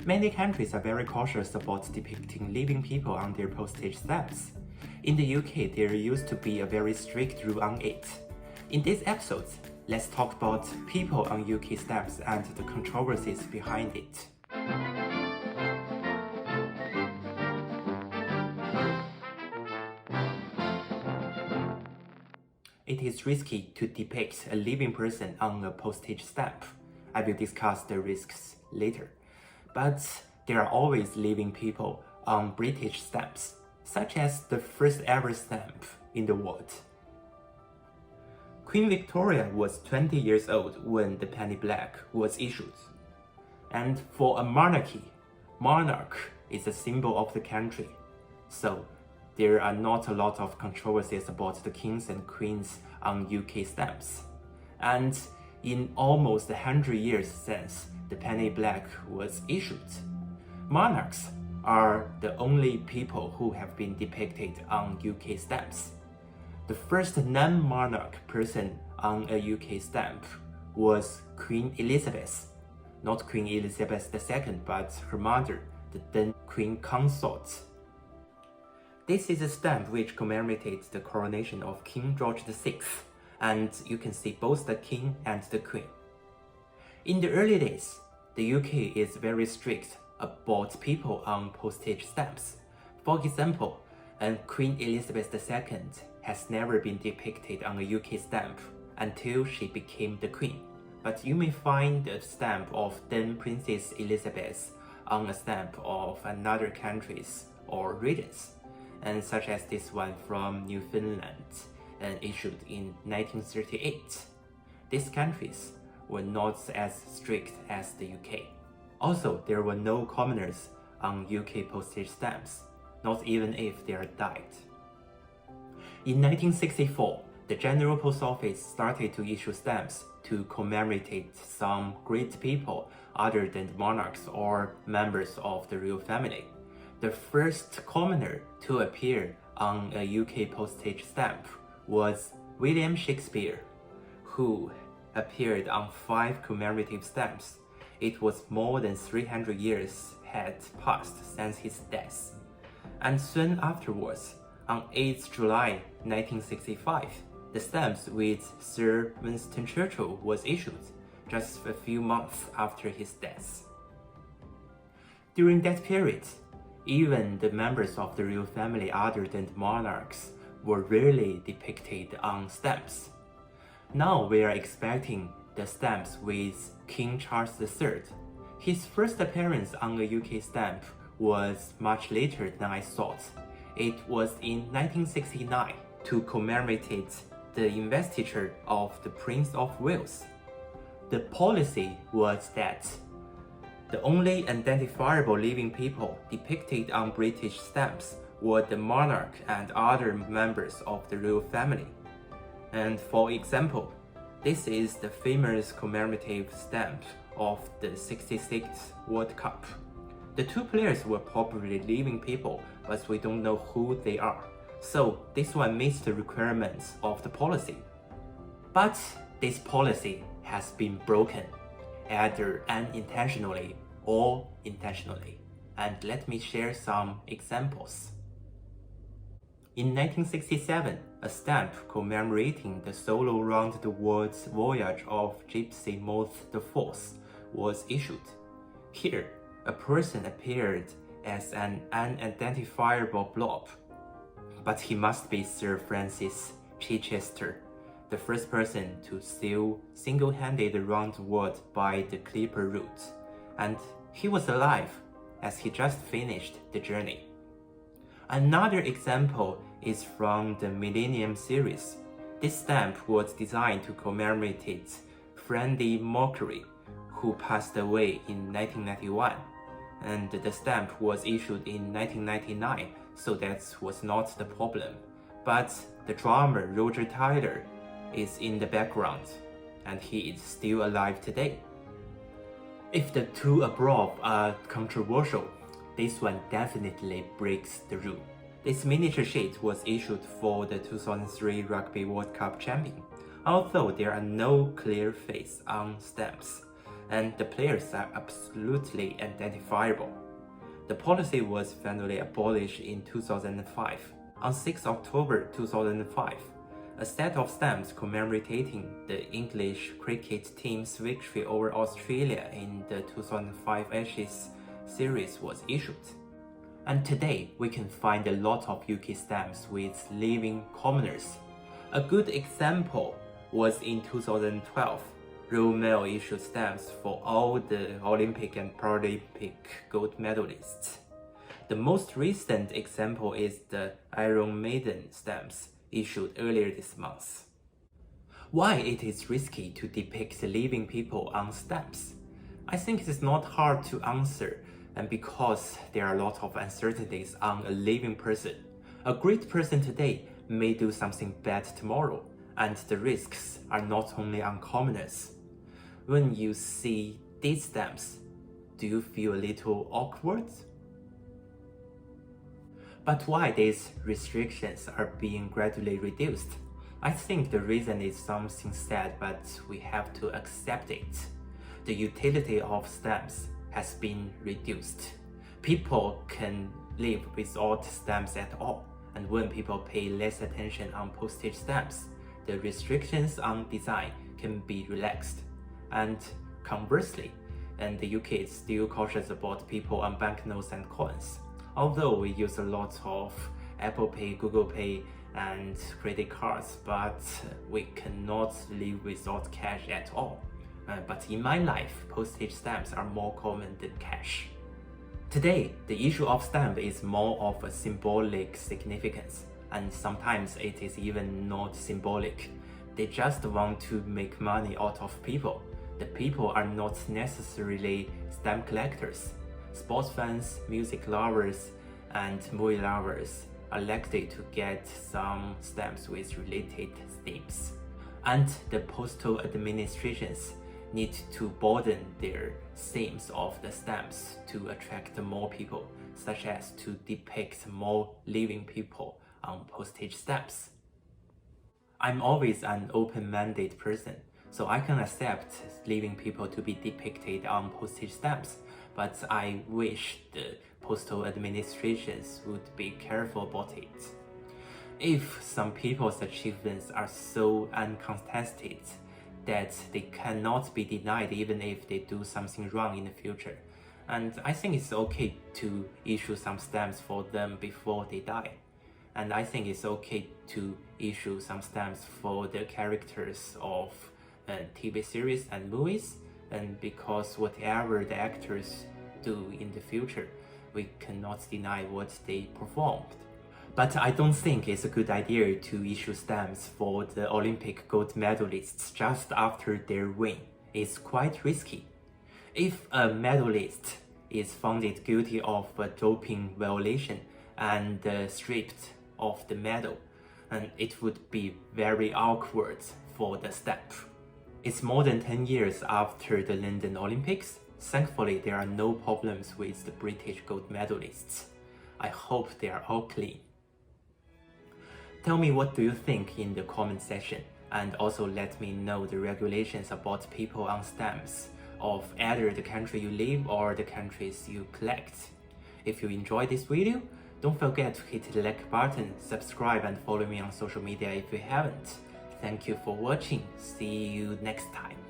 Many countries are very cautious about depicting living people on their postage stamps. In the UK, there used to be a very strict rule on it. In this episode, let's talk about people on UK stamps and the controversies behind it. It is risky to depict a living person on a postage stamp. I will discuss the risks later. But there are always living people on British stamps, such as the first ever stamp in the world. Queen Victoria was 20 years old when the penny black was issued. And for a monarchy, monarch is a symbol of the country. So there are not a lot of controversies about the kings and queens on UK stamps. And in almost 100 years since the penny black was issued, monarchs are the only people who have been depicted on UK stamps. The first non-monarch person on a UK stamp was Queen Elizabeth. Not Queen Elizabeth II, but her mother, the then Queen Consort. This is a stamp which commemorates the coronation of King George VI, and you can see both the king and the queen. In the early days, the UK is very strict about people on postage stamps. For example, Queen Elizabeth II has never been depicted on a UK stamp until she became the queen. But you may find a stamp of then Princess Elizabeth on a stamp of another countries or regions, and such as this one from Newfoundland and issued in 1938. These countries were not as strict as the UK. Also, there were no commoners on UK postage stamps, not even if they are dyed. In 1964, the General Post Office started to issue stamps to commemorate some great people other than the monarchs or members of the royal family. The first commoner to appear on a UK postage stamp was William Shakespeare, who appeared on 5 commemorative stamps. It was more than 300 years had passed since his death. And soon afterwards, on 8th July 1965, the stamps with Sir Winston Churchill was issued, just a few months after his death. During that period, even the members of the royal family other than the monarchs were rarely depicted on stamps. Now we are expecting the stamps with King Charles III. His first appearance on a UK stamp was much later than I thought. It was in 1969 to commemorate the investiture of the Prince of Wales. The policy was that the only identifiable living people depicted on British stamps were the monarch and other members of the royal family. And for example, this is the famous commemorative stamp of the 66th World Cup. The 2 players were probably living people, but we don't know who they are. So this one meets the requirements of the policy. But this policy has been broken, either unintentionally or intentionally. And let me share some examples. In 1967, a stamp commemorating the solo round the world voyage of Gypsy Moth IV was issued. Here, a person appeared as an unidentifiable blob, but he must be Sir Francis Chichester, the first person to sail single-handed around the world by the Clipper route, and he was alive as he just finished the journey. Another example is from the Millennium series. This stamp was designed to commemorate Freddie Mercury, who passed away in 1991, and the stamp was issued in 1999, so that was not the problem. But the drummer Roger Taylor is in the background, and he is still alive today. If the 2 above are controversial, this one definitely breaks the rule. This miniature sheet was issued for the 2003 Rugby World Cup champion, although there are no clear face on stamps. and the players are absolutely identifiable. The policy was finally abolished in 2005. On 6 October 2005, a set of stamps commemorating the English cricket team's victory over Australia in the 2005 Ashes series was issued. And today, we can find a lot of UK stamps with living commoners. A good example was in 2012. Royal Mail issued stamps for all the Olympic and Paralympic gold medalists. The most recent example is the Iron Maiden stamps issued earlier this month. Why it is risky to depict living people on stamps? I think it is not hard to answer, and because there are a lot of uncertainties on a living person. A great person today may do something bad tomorrow, and the risks are not only on commoners. When you see these stamps, do you feel a little awkward? But why these restrictions are being gradually reduced? I think the reason is something sad, but we have to accept it. The utility of stamps has been reduced. People can live without stamps at all, and when people pay less attention on postage stamps, the restrictions on design can be relaxed. And conversely, and the UK is still cautious about people on banknotes and coins. Although we use a lot of Apple Pay, Google Pay, and credit cards, but we cannot live without cash at all. But in my life, postage stamps are more common than cash. Today, the issue of stamp is more of a symbolic significance, and sometimes it is even not symbolic. They just want to make money out of people. The people are not necessarily stamp collectors. Sports fans, music lovers, and movie lovers are likely to get some stamps with related themes. And the postal administrations need to broaden their themes of the stamps to attract more people, such as to depict more living people on postage stamps. I'm always an open-minded person, so I can accept living people to be depicted on postage stamps, but I wish the postal administrations would be careful about it. If some people's achievements are so uncontested that they cannot be denied even if they do something wrong in the future, and I think it's okay to issue some stamps for them before they die. And I think it's okay to issue some stamps for the characters of TV series and movies, and because whatever the actors do in the future, we cannot deny what they performed. But I don't think it's a good idea to issue stamps for the Olympic gold medalists just after their win. It's quite risky. If a medalist is found guilty of a doping violation and stripped of the medal, and it would be very awkward for the stamp. It's more than 10 years after the London Olympics. Thankfully, there are no problems with the British gold medalists. I hope they are all clean. Tell me what do you think in the comment section, and also let me know the regulations about people on stamps of either the country you live or the countries you collect. If you enjoyed this video, don't forget to hit the like button, subscribe and follow me on social media if you haven't. Thank you for watching. See you next time.